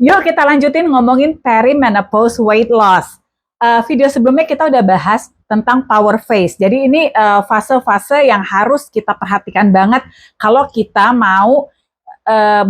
Yuk kita lanjutin ngomongin perimenopause weight loss. Video sebelumnya kita udah bahas tentang power phase. Jadi ini fase-fase yang harus kita perhatikan banget kalau kita mau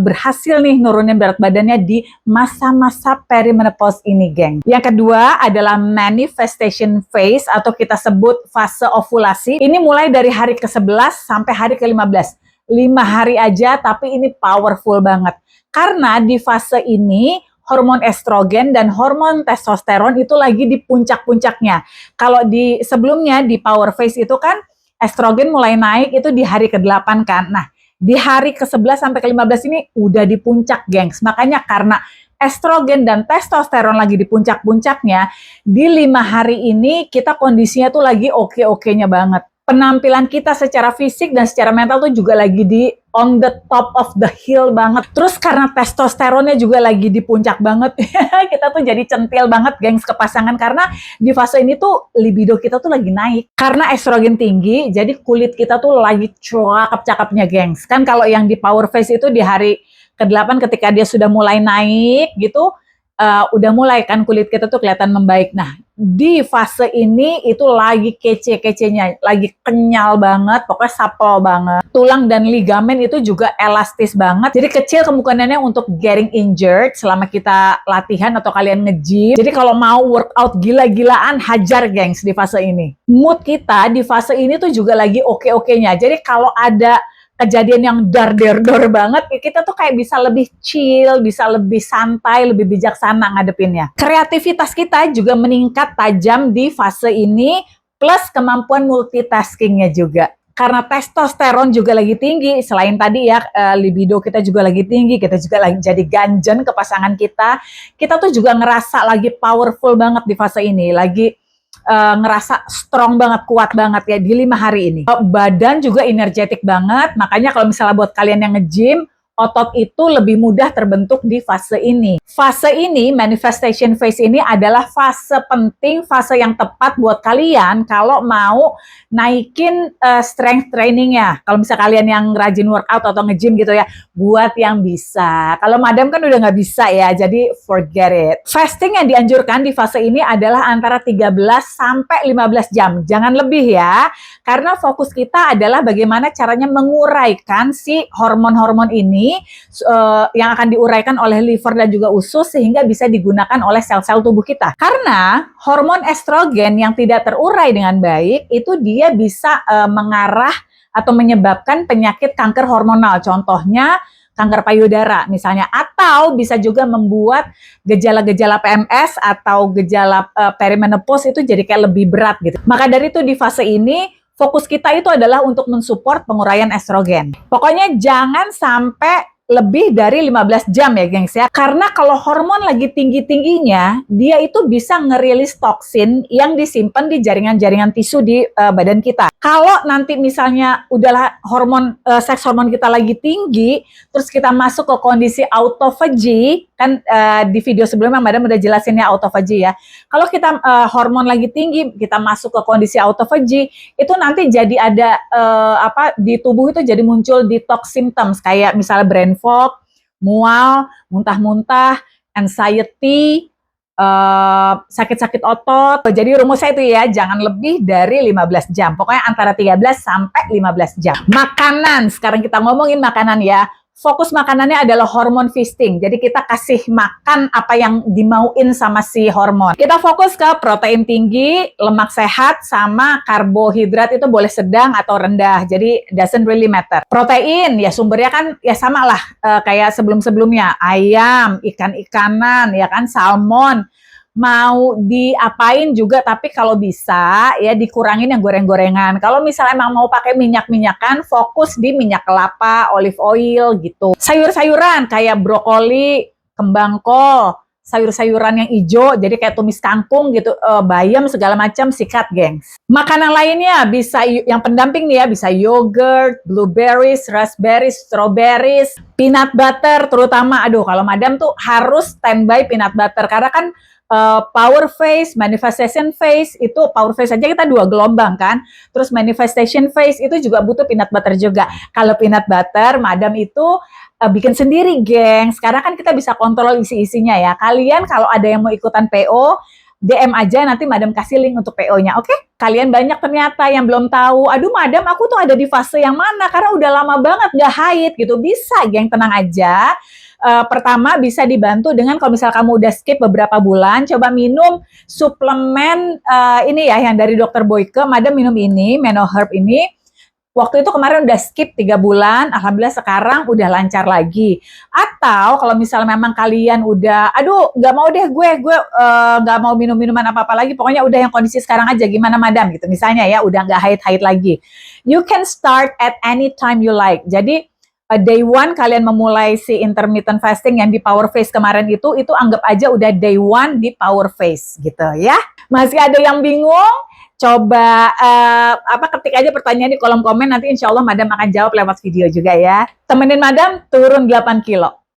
berhasil nih nurunin berat badannya di masa-masa perimenopause ini, geng. Yang kedua adalah manifestation phase atau kita sebut fase ovulasi. Ini mulai dari hari ke-11 sampai hari ke-15. 5 hari aja, tapi ini powerful banget. Karena di fase ini hormon estrogen dan hormon testosteron itu lagi di puncak-puncaknya. Kalau di sebelumnya di power phase itu kan estrogen mulai naik itu di hari ke-8 kan. Nah, di hari ke-11 sampai ke-15 ini udah di puncak, gengs. Makanya karena estrogen dan testosteron lagi di puncak-puncaknya, di 5 hari ini kita kondisinya tuh lagi oke-okenya banget. Penampilan kita secara fisik dan secara mental tuh juga lagi di on the top of the hill banget. Terus karena testosteronnya juga lagi di puncak banget, kita tuh jadi centil banget, gengs, ke pasangan. Karena di fase ini tuh libido kita tuh lagi naik. Karena estrogen tinggi, jadi kulit kita tuh lagi cakep-cakepnya, gengs. Kan kalau yang di power phase itu di hari ke-8 ketika dia sudah mulai naik gitu, udah mulai kan kulit kita tuh kelihatan membaik. Nah, di fase ini itu lagi kece-kecenya, lagi kenyal banget, pokoknya supple banget. Tulang dan ligamen itu juga elastis banget. Jadi kecil kemungkinannya untuk getting injured selama kita latihan atau kalian nge-gym. Jadi kalau mau workout gila-gilaan, hajar, gengs, di fase ini. Mood kita di fase ini tuh juga lagi oke-okenya. Jadi kalau ada kejadian yang dar-der-dor banget, kita tuh kayak bisa lebih chill, bisa lebih santai, lebih bijaksana ngadepinnya. Kreativitas kita juga meningkat tajam di fase ini, plus kemampuan multitaskingnya juga. Karena testosteron juga lagi tinggi, selain tadi ya libido kita juga lagi tinggi, kita juga lagi jadi ganjen ke pasangan kita. Kita tuh juga ngerasa lagi powerful banget di fase ini, lagi ngerasa strong banget, kuat banget ya di 5 hari ini. Badan juga energetik banget, makanya kalau misalnya buat kalian yang nge-gym, otot itu lebih mudah terbentuk di fase ini. Fase ini, manifestation phase ini adalah fase penting, fase yang tepat buat kalian kalau mau naikin strength trainingnya. Kalau misalnya kalian yang rajin workout atau nge-gym gitu ya, buat yang bisa. Kalau madam kan udah nggak bisa ya, jadi forget it. Fasting yang dianjurkan di fase ini adalah antara 13 sampai 15 jam. Jangan lebih ya, karena fokus kita adalah bagaimana caranya menguraikan si hormon-hormon ini yang akan diuraikan oleh liver dan juga usus sehingga bisa digunakan oleh sel-sel tubuh kita. Karena hormon estrogen yang tidak terurai dengan baik itu dia bisa mengarah atau menyebabkan penyakit kanker hormonal. Contohnya kanker payudara misalnya, atau bisa juga membuat gejala-gejala PMS atau gejala perimenopause itu jadi kayak lebih berat gitu. Maka dari itu di fase ini fokus kita itu adalah untuk mensupport penguraian estrogen. Pokoknya jangan sampai lebih dari 15 jam ya, gengs ya. Karena kalau hormon lagi tinggi-tingginya, dia itu bisa ngerilis toksin yang disimpan di jaringan-jaringan tisu di badan kita. Kalau nanti misalnya udahlah seks hormon kita lagi tinggi, terus kita masuk ke kondisi autophagy, kan di video sebelumnya madam udah jelasin ya autophagy ya. Kalau kita hormon lagi tinggi, kita masuk ke kondisi autophagy, itu nanti jadi ada di tubuh itu jadi muncul detox symptoms kayak misalnya brain fog, mual, muntah-muntah, anxiety, sakit-sakit otot. Jadi rumusnya itu ya, jangan lebih dari 15 jam. Pokoknya antara 13 sampai 15 jam. Makanan, sekarang kita ngomongin makanan ya. Fokus makanannya adalah hormon feasting. Jadi kita kasih makan apa yang dimauin sama si hormon. Kita fokus ke protein tinggi, lemak sehat, sama karbohidrat itu boleh sedang atau rendah. Jadi doesn't really matter. Protein ya sumbernya kan ya sama lah kayak sebelum-sebelumnya. Ayam, ikan-ikanan, ya kan, salmon. Mau diapain juga, tapi kalau bisa ya dikurangin yang goreng-gorengan. Kalau misalnya emang mau pakai minyak-minyakan, fokus di minyak kelapa, olive oil gitu. Sayur-sayuran kayak brokoli, kembang kol, sayur-sayuran yang hijau, jadi kayak tumis kangkung gitu, bayam segala macam, sikat, gengs. Makanan lainnya bisa yang pendamping nih ya, bisa yogurt, blueberries, raspberries, strawberries, peanut butter terutama. Aduh, kalau madam tuh harus standby peanut butter karena kan Power phase, manifestation phase, itu power phase aja kita 2 gelombang kan. Terus manifestation phase itu juga butuh peanut butter juga. Kalau peanut butter, madam itu bikin sendiri, geng. Sekarang kan kita bisa kontrol isi-isinya ya. Kalian kalau ada yang mau ikutan PO, DM aja, nanti madam kasih link untuk PO-nya, oke? Kalian banyak ternyata yang belum tahu, aduh madam aku tuh ada di fase yang mana, karena udah lama banget gak haid gitu. Bisa, geng, tenang aja. Pertama bisa dibantu dengan kalau misal kamu udah skip beberapa bulan, coba minum suplemen ini ya, yang dari Dokter Boyke, madam minum ini, Menoherb ini. Waktu itu kemarin udah skip 3 bulan, alhamdulillah sekarang udah lancar lagi. Atau kalau misalnya memang kalian udah, aduh nggak mau deh gue nggak mau minum minuman apa-apa lagi, pokoknya udah yang kondisi sekarang aja, gimana madam gitu misalnya ya, udah nggak haid-haid lagi. You can start at any time you like. Jadi day one kalian memulai si intermittent fasting yang di power phase kemarin itu anggap aja udah day one di power phase gitu ya. Masih ada yang bingung? Coba ketik aja pertanyaan di kolom komen, nanti insya Allah madam akan jawab lewat video juga ya. Temenin madam turun 8 kilo.